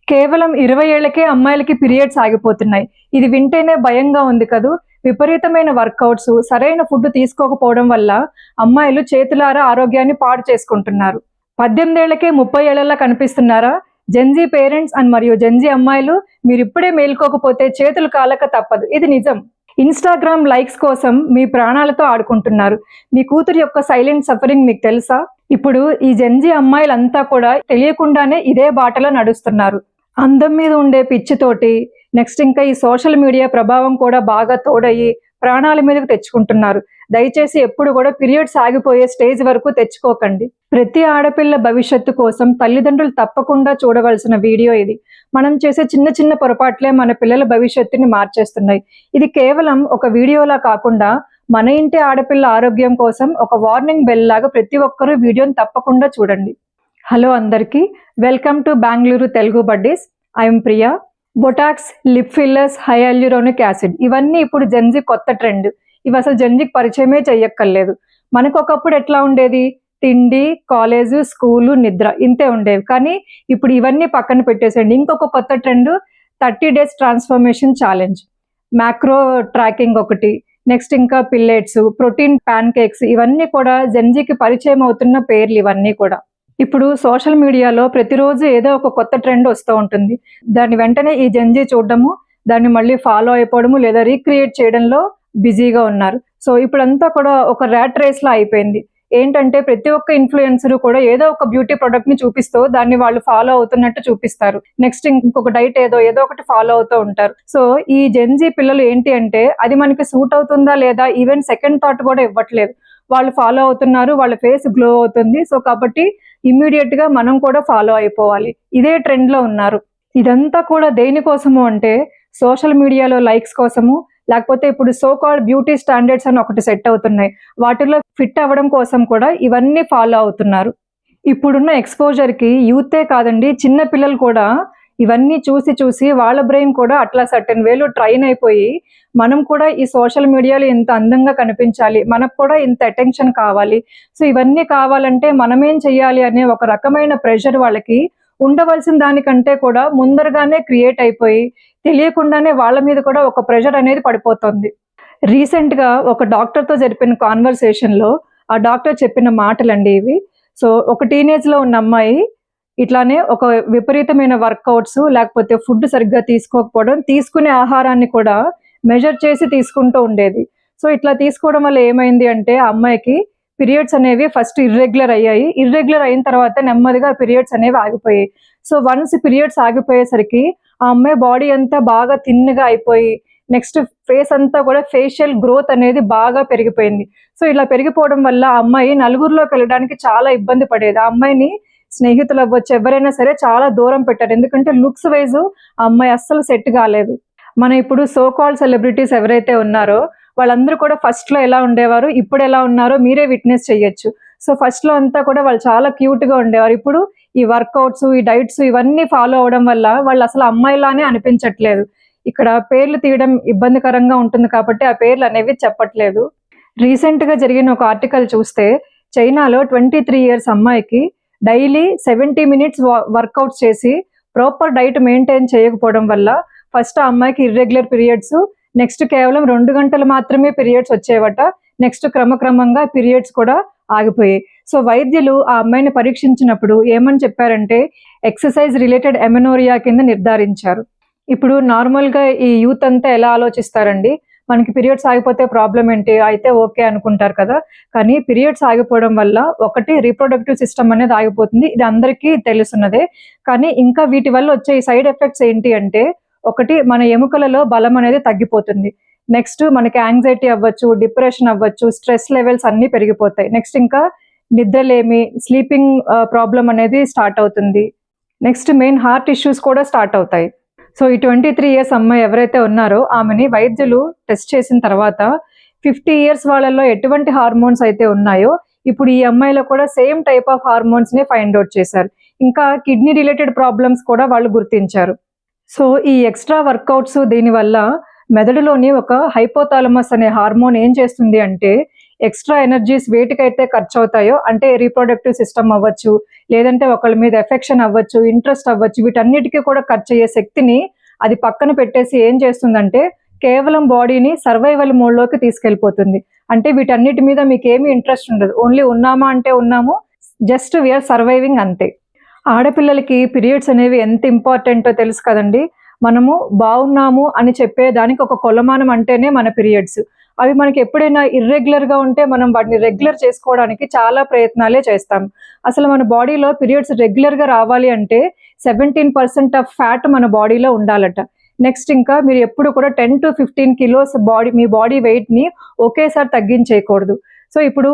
కేవలం 20 ఏళ్లకే అమ్మాయిలకి పీరియడ్స్ ఆగిపోతున్నాయి. ఇది వింటేనే భయంగా ఉంది కదూ! విపరీతమైన వర్కౌట్స్, సరైన ఫుడ్ తీసుకోకపోవడం వల్ల అమ్మాయిలు చేతులారా ఆరోగ్యాన్ని పాడు చేసుకుంటున్నారు. 18 ఏళ్లకే 30 ఏళ్లలా కనిపిస్తున్నారా? జెన్‌జీ పేరెంట్స్ మరియు జెన్‌జీ అమ్మాయిలు మీరిప్పుడే మేల్కోకపోతే చేతులు కాలక తప్పదు. ఇది నిజం. ఇన్‌స్టాగ్రామ్ లైక్స్ కోసం మీ ప్రాణాలతో ఆడుకుంటున్నారు. మీ కూతురు యొక్క సైలెంట్ సఫరింగ్ మీకు తెలుసా? ఇప్పుడు ఈ జెన్‌జీ అమ్మాయిలంతా కూడా తెలియకుండానే ఇదే బాటలో నడుస్తున్నారు. అందం మీద ఉండే పిచ్చితోటి నెక్స్ట్ ఇంకా ఈ సోషల్ మీడియా ప్రభావం కూడా బాగా తోడయ్యి ప్రాణాల మీదకు తెచ్చుకుంటున్నారు. దయచేసి ఎప్పుడు కూడా పీరియడ్స్ ఆగిపోయే స్టేజ్ వరకు తెచ్చుకోకండి. ప్రతి ఆడపిల్ల భవిష్యత్తు కోసం తల్లిదండ్రులు తప్పకుండా చూడవలసిన వీడియో ఇది. మనం చేసే చిన్న చిన్న పొరపాట్లే మన పిల్లల భవిష్యత్తుని మార్చేస్తున్నాయి. ఇది కేవలం ఒక వీడియోలా కాకుండా మన ఇంటి ఆడపిల్ల ఆరోగ్యం కోసం ఒక వార్నింగ్ బెల్ లాగా ప్రతి ఒక్కరూ వీడియోని తప్పకుండా చూడండి. హలో అందరికీ, welcome to Bengaluru Telugu buddies. I'm Priya. Botox, lip fillers, hyaluronic acid ఇవన్నీ ఇప్పుడు జెన్‌జీ కొత్త ట్రెండ్. ఇవి అసలు జెన్‌జీకి పరిచయమే చెయ్యక్కర్లేదు. మనకు ఒకప్పుడు ఎట్లా ఉండేది? తిండి, కాలేజు, స్కూలు, నిద్ర ఇంతే ఉండేవి. కానీ ఇప్పుడు ఇవన్నీ పక్కన పెట్టేసేయండి. ఇంకొక కొత్త trend 30 days transformation challenge, macro tracking ఒకటి, నెక్స్ట్ ఇంకా పిల్లెట్స్, ప్రోటీన్ ప్యాన్ కేక్స్ ఇవన్నీ కూడా జెన్‌జీకి పరిచయం అవుతున్న పేర్లు ఇవన్నీ కూడా. ఇప్పుడు సోషల్ మీడియాలో ప్రతిరోజు ఏదో ఒక కొత్త ట్రెండ్ వస్తూ ఉంటుంది. దాన్ని వెంటనే ఈ జెన్‌జీ చూడడము, దాన్ని మళ్ళీ ఫాలో అయిపోవడము లేదా రీక్రియేట్ చేయడంలో బిజీగా ఉన్నారు. సో ఇప్పుడంతా కూడా ఒక ర్యాట్ రేస్‌లా అయిపోయింది. ఏంటంటే ప్రతి ఒక్క ఇన్‌ఫ్లుయెన్సర్ కూడా ఏదో ఒక బ్యూటీ ప్రొడక్ట్‌ని చూపిస్తూ దాన్ని వాళ్ళు ఫాలో అవుతున్నట్టు చూపిస్తారు. నెక్స్ట్ ఇంకొక డైట్ ఏదో ఒకటి ఫాలో అవుతూ ఉంటారు. సో ఈ జెన్‌జీ పిల్లలు ఏంటి అంటే అది మనకి సూట్ అవుతుందా లేదా ఈవెన్ సెకండ్ థాట్ కూడా ఇవ్వట్లేదు. వాళ్ళు ఫాలో అవుతున్నారు, వాళ్ళ ఫేస్ గ్లో అవుతుంది. సో కాబట్టి ఇమ్మీడియట్ గా మనం కూడా ఫాలో అయిపోవాలి. ఇదే ట్రెండ్ లో ఉన్నారు. ఇదంతా కూడా దేనికోసము అంటే సోషల్ మీడియాలో లైక్స్ కోసము, లేకపోతే ఇప్పుడు సో కాల్డ్ బ్యూటీ స్టాండర్డ్స్ అని ఒకటి సెట్ అవుతున్నాయి. వాటిలో ఫిట్ అవ్వడం కోసం కూడా ఇవన్నీ ఫాలో అవుతున్నారు. ఇప్పుడున్న ఎక్స్పోజర్ కి యూతే కాదండి, చిన్న పిల్లలు కూడా ఇవన్నీ చూసి వాళ్ళ బ్రెయిన్ కూడా అట్లా సర్టెన్ వేలో ట్రైన్ అయిపోయి మనం కూడా ఈ సోషల్ మీడియాలో ఇంత అందంగా కనిపించాలి, మనకు కూడా ఇంత అటెన్షన్ కావాలి, సో ఇవన్నీ కావాలంటే మనమేం చెయ్యాలి అనే ఒక రకమైన ప్రెషర్ వాళ్ళకి ఉండవలసిన దానికంటే కూడా ముందరగానే క్రియేట్ అయిపోయి తెలియకుండానే వాళ్ళ మీద కూడా ఒక ప్రెషర్ అనేది పడిపోతుంది. రీసెంట్ గా ఒక డాక్టర్ తో జరిపిన కాన్వర్సేషన్ లో ఆ డాక్టర్ చెప్పిన మాటలండి ఇవి. సో ఒక టీనేజ్ లో ఉన్న అమ్మాయి ఇట్లానే ఒక విపరీతమైన వర్కౌట్స్ లేకపోతే ఫుడ్ సరిగ్గా తీసుకోకపోవడం, తీసుకునే ఆహారాన్ని కూడా మెజర్ చేసి తీసుకుంటూ ఉండేది. సో ఇట్లా తీసుకోవడం వల్ల ఏమైంది అంటే ఆ అమ్మాయికి పీరియడ్స్ అనేవి ఫస్ట్ ఇర్రెగ్యులర్ అయ్యాయి. ఇర్రెగ్యులర్ అయిన తర్వాత నెమ్మదిగా పీరియడ్స్ అనేవి ఆగిపోయాయి. సో వన్స్ పీరియడ్స్ ఆగిపోయేసరికి ఆ అమ్మాయి బాడీ అంతా బాగా థిన్‌గా అయిపోయి నెక్స్ట్ ఫేస్ అంతా కూడా ఫేషియల్ గ్రోత్ అనేది బాగా పెరిగిపోయింది. సో ఇలా పెరిగిపోవడం వల్ల ఆ అమ్మాయి నలుగురిలోకి వెళ్ళడానికి చాలా ఇబ్బంది పడేది. ఆ అమ్మాయిని స్నేహితులు అవ్వచ్చు ఎవరైనా సరే చాలా దూరం పెట్టారు. ఎందుకంటే లుక్స్ వైజ్ ఆ అమ్మాయి అస్సలు సెట్ కాలేదు. మన ఇప్పుడు సో కాల్డ్ సెలబ్రిటీస్ ఎవరైతే ఉన్నారో వాళ్ళందరూ కూడా ఫస్ట్ లో ఎలా ఉండేవారు, ఇప్పుడు ఎలా ఉన్నారో మీరే విట్నెస్ చెయ్యొచ్చు. సో ఫస్ట్ లో అంతా కూడా వాళ్ళు చాలా క్యూట్ గా ఉండేవారు. ఇప్పుడు ఈ వర్కౌట్స్, ఈ డైట్స్ ఇవన్నీ ఫాలో అవడం వల్ల వాళ్ళు అసలు అమ్మాయిలానే అనిపించట్లేదు. ఇక్కడ పేర్లు తీయడం ఇబ్బందికరంగా ఉంటుంది కాబట్టి ఆ పేర్లు అనేవి చెప్పట్లేదు. రీసెంట్ గా జరిగిన ఒక ఆర్టికల్ చూస్తే చైనాలో 23 ఇయర్స్ అమ్మాయికి డైలీ 70 మినిట్స్ వర్కౌట్స్ చేసి ప్రాపర్ డైట్ మెయింటైన్ చేయకపోవడం వల్ల ఫస్ట్ ఆ అమ్మాయికి ఇర్రెగ్యులర్ పీరియడ్స్, నెక్స్ట్ కేవలం 2 గంటలు మాత్రమే పీరియడ్స్ వచ్చేవట. నెక్స్ట్ క్రమక్రమంగా పీరియడ్స్ కూడా ఆగిపోయాయి. సో వైద్యులు ఆ అమ్మాయిని పరీక్షించినప్పుడు ఏమని చెప్పారంటే ఎక్సర్సైజ్ రిలేటెడ్ ఎమెనోరియా కింద నిర్ధారించారు. ఇప్పుడు నార్మల్గా ఈ యూత్ అంతా ఎలా ఆలోచిస్తారండి, మనకి పీరియడ్స్ ఆగిపోతే ప్రాబ్లం ఏంటి, అయితే ఓకే అనుకుంటారు కదా. కానీ పీరియడ్స్ ఆగిపోవడం వల్ల ఒకటి రీప్రొడక్టివ్ సిస్టమ్ అనేది ఆగిపోతుంది, ఇది అందరికీ తెలుసున్నదే. కానీ ఇంకా వీటి వల్ల వచ్చే సైడ్ ఎఫెక్ట్స్ ఏంటి అంటే ఒకటి మన ఎముకలలో బలం అనేది తగ్గిపోతుంది. నెక్స్ట్ మనకి యాంగ్జైటీ అవ్వచ్చు, డిప్రెషన్ అవ్వచ్చు, స్ట్రెస్ లెవెల్స్ అన్నీ పెరిగిపోతాయి. నెక్స్ట్ ఇంకా నిద్రలేమి, స్లీపింగ్ ప్రాబ్లం అనేది స్టార్ట్ అవుతుంది. నెక్స్ట్ మెయిన్ హార్ట్ ఇష్యూస్ కూడా స్టార్ట్ అవుతాయి. సో ఈ 23 ఇయర్స్ అమ్మాయి ఎవరైతే ఉన్నారో ఆమెని వైద్యులు టెస్ట్ చేసిన తర్వాత 50 ఇయర్స్ వాళ్ళల్లో ఎటువంటి హార్మోన్స్ అయితే ఉన్నాయో ఇప్పుడు ఈ అమ్మాయిలో కూడా సేమ్ టైప్ ఆఫ్ హార్మోన్స్ ని ఫైండ్ అవుట్ చేశారు. ఇంకా కిడ్నీ రిలేటెడ్ ప్రాబ్లమ్స్ కూడా వాళ్ళు గుర్తించారు. సో ఈ ఎక్స్ట్రా వర్కౌట్స్ దీనివల్ల మెదడులోని ఒక హైపోథాలమస్ అనే హార్మోన్ ఏం చేస్తుంది అంటే ఎక్స్ట్రా ఎనర్జీస్ వేటికైతే ఖర్చు అవుతాయో, అంటే రీప్రొడక్టివ్ సిస్టమ్ అవ్వచ్చు, లేదంటే ఒకళ్ళ మీద ఎఫెక్షన్ అవ్వచ్చు, ఇంట్రెస్ట్ అవ్వచ్చు, వీటన్నిటికీ కూడా ఖర్చు అయ్యే శక్తిని అది పక్కన పెట్టేసి ఏం చేస్తుందంటే కేవలం బాడీని సర్వైవల్ మోడ్లోకి తీసుకెళ్ళిపోతుంది. అంటే వీటన్నిటి మీద మీకేమీ ఇంట్రెస్ట్ ఉండదు. ఓన్లీ ఉన్నామా అంటే ఉన్నాము, జస్ట్ వీఆర్ సర్వైవింగ్ అంతే. ఆడపిల్లలకి పీరియడ్స్ అనేవి ఎంత ఇంపార్టెంటో తెలుసు కదండి. మనము బాగున్నాము అని చెప్పేదానికి ఒక కొలమానం అంటేనే మన పీరియడ్స్. అవి మనకి ఎప్పుడైనా ఇర్రెగ్యులర్గా ఉంటే మనం వాటిని రెగ్యులర్ చేసుకోవడానికి చాలా ప్రయత్నాలే చేస్తాం. అసలు మన బాడీలో పీరియడ్స్ రెగ్యులర్గా రావాలి అంటే 17% ఆఫ్ ఫ్యాట్ మన బాడీలో ఉండాలట. నెక్స్ట్ ఇంకా మీరు ఎప్పుడు కూడా 10 to 15 కిలోస్ మీ బాడీ వెయిట్ని ఒకేసారి తగ్గించేయకూడదు. సో ఇప్పుడు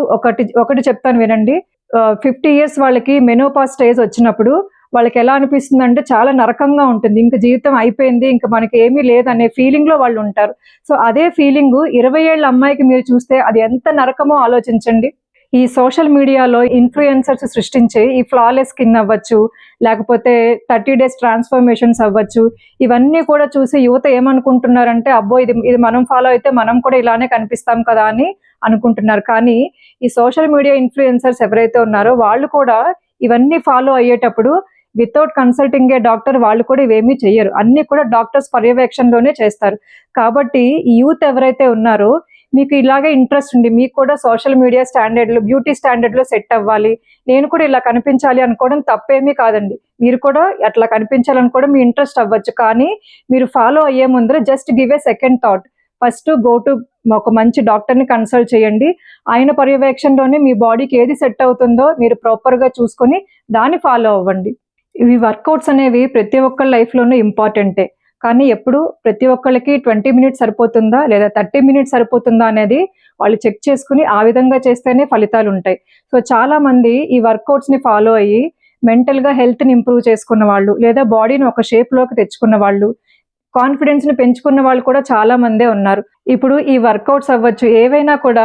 ఒకటి చెప్తాను వినండి. 50 years వాళ్ళకి మెనోపాజ్ స్టేజ్ వచ్చినప్పుడు వాళ్ళకి ఎలా అనిపిస్తుందంటే చాలా నరకంగా ఉంటుంది. ఇంక జీవితం అయిపోయింది, ఇంక మనకి ఏమీ లేదనే ఫీలింగ్లో వాళ్ళు ఉంటారు. సో అదే ఫీలింగ్ 20 ఏళ్ళ అమ్మాయికి మీరు చూస్తే అది ఎంత నరకమో ఆలోచించండి. ఈ సోషల్ మీడియాలో ఇన్ఫ్లుయెన్సర్స్ సృష్టించే ఈ ఫ్లాలెస్ స్కిన్ అవ్వచ్చు, లేకపోతే 30 days ట్రాన్స్ఫర్మేషన్స్ అవ్వచ్చు, ఇవన్నీ కూడా చూసి యువత ఏమనుకుంటున్నారంటే అబ్బో ఇది మనం ఫాలో అయితే మనం కూడా ఇలానే కనిపిస్తాం కదా అని అనుకుంటున్నారు. కానీ ఈ సోషల్ మీడియా ఇన్ఫ్లుయెన్సర్స్ ఎవరైతే ఉన్నారో వాళ్ళు కూడా ఇవన్నీ ఫాలో అయ్యేటప్పుడు వితౌట్ కన్సల్టింగ్ ఏ డాక్టర్ వాళ్ళు కూడా ఇవేమీ చెయ్యరు. అన్నీ కూడా డాక్టర్స్ పర్యవేక్షణలోనే చేస్తారు. కాబట్టి ఈ యూత్ ఎవరైతే ఉన్నారో మీకు ఇలాగే ఇంట్రెస్ట్ ఉంది, మీకు కూడా సోషల్ మీడియా స్టాండర్డ్లో, బ్యూటీ స్టాండర్డ్లో సెట్ అవ్వాలి, నేను కూడా ఇలా కనిపించాలి అనుకోవడం తప్పేమీ కాదండి. మీరు కూడా అట్లా కనిపించాలనుకోవడం మీ ఇంట్రెస్ట్ అవ్వచ్చు. కానీ మీరు ఫాలో అయ్యే ముందర just give a second thought. First go to ఒక మంచి డాక్టర్ని కన్సల్ట్ చేయండి. ఆయన పర్యవేక్షణలోనే మీ బాడీకి ఏది సెట్ అవుతుందో మీరు ప్రాపర్గా చూసుకొని దాన్ని ఫాలో అవ్వండి. ఇవి వర్కౌట్స్ అనేవి ప్రతి ఒక్కళ్ళ లైఫ్లోనూ ఇంపార్టెంటే. కానీ ఎప్పుడు ప్రతి ఒక్కళ్ళకి 20 minutes సరిపోతుందా లేదా 30 minutes సరిపోతుందా అనేది వాళ్ళు చెక్ చేసుకుని ఆ విధంగా చేస్తేనే ఫలితాలు ఉంటాయి. సో చాలామంది ఈ వర్కౌట్స్ని ఫాలో అయ్యి మెంటల్గా హెల్త్ని ఇంప్రూవ్ చేసుకున్న వాళ్ళు, లేదా బాడీని ఒక షేప్లోకి తెచ్చుకున్న వాళ్ళు, కాన్ఫిడెన్స్ని పెంచుకున్న వాళ్ళు కూడా చాలా మందే ఉన్నారు. ఇప్పుడు ఈ వర్కౌట్స్ అవ్వచ్చు, ఏవైనా కూడా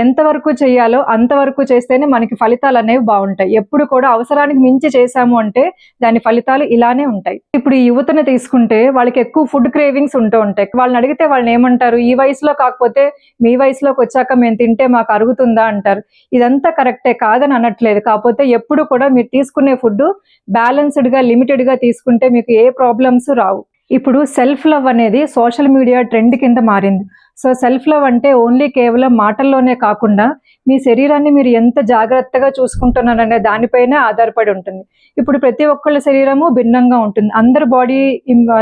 ఎంతవరకు చేయాలో అంతవరకు చేస్తేనే మనకి ఫలితాలు అనేవి బాగుంటాయి. ఎప్పుడు కూడా అవసరానికి మించి చేశాము అంటే దాని ఫలితాలు ఇలానే ఉంటాయి. ఇప్పుడు ఈ యువతను తీసుకుంటే వాళ్ళకి ఎక్కువ ఫుడ్ క్రేవింగ్స్ ఉంటూ ఉంటాయి. వాళ్ళని అడిగితే వాళ్ళని ఏమంటారు, ఈ వయసులో కాకపోతే మీ వయసులోకి వచ్చాక మేము తింటే మాకు అరుగుతుందా అంటారు. ఇదంతా కరెక్టే, కాదని అనట్లేదు. కాకపోతే ఎప్పుడు కూడా మీరు తీసుకునే ఫుడ్ బ్యాలెన్స్డ్గా, లిమిటెడ్గా తీసుకుంటే మీకు ఏ ప్రాబ్లమ్స్ రావు. ఇప్పుడు సెల్ఫ్ లవ్ అనేది సోషల్ మీడియా ట్రెండ్ కింద మారింది. సో సెల్ఫ్ లవ్ అంటే ఓన్లీ కేవలం మాటల్లోనే కాకుండా మీ శరీరాన్ని మీరు ఎంత జాగ్రత్తగా చూసుకుంటున్నారనే దానిపైనే ఆధారపడి ఉంటుంది. ఇప్పుడు ప్రతి ఒక్కళ్ళ శరీరము భిన్నంగా ఉంటుంది. అందరి బాడీ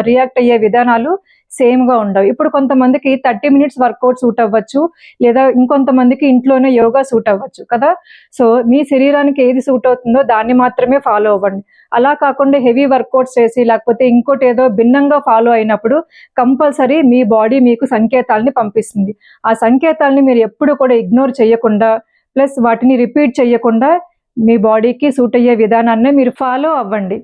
రియాక్ట్ అయ్యే విధానాలు సేమ్గా ఉండవు. ఇప్పుడు కొంతమందికి 30 minutes వర్కౌట్ సూట్ అవ్వచ్చు, లేదా ఇంకొంతమందికి ఇంట్లోనే యోగా సూట్ అవ్వచ్చు కదా. సో మీ శరీరానికి ఏది సూట్ అవుతుందో దాన్ని మాత్రమే ఫాలో అవ్వండి. అలా కాకుండా హెవీ వర్కౌట్స్ చేసి లేకపోతే ఇంకోటి ఏదో భిన్నంగా ఫాలో అయినప్పుడు కంపల్సరీ మీ బాడీ మీకు సంకేతాలని పంపిస్తుంది. ఆ సంకేతాలని మీరు ఎప్పుడు కూడా ఇగ్నోర్ చేయకుండా, ప్లస్ వాటిని రిపీట్ చేయకుండా మీ బాడీకి సూట్ అయ్యే విధానాన్ని మీరు ఫాలో అవ్వండి.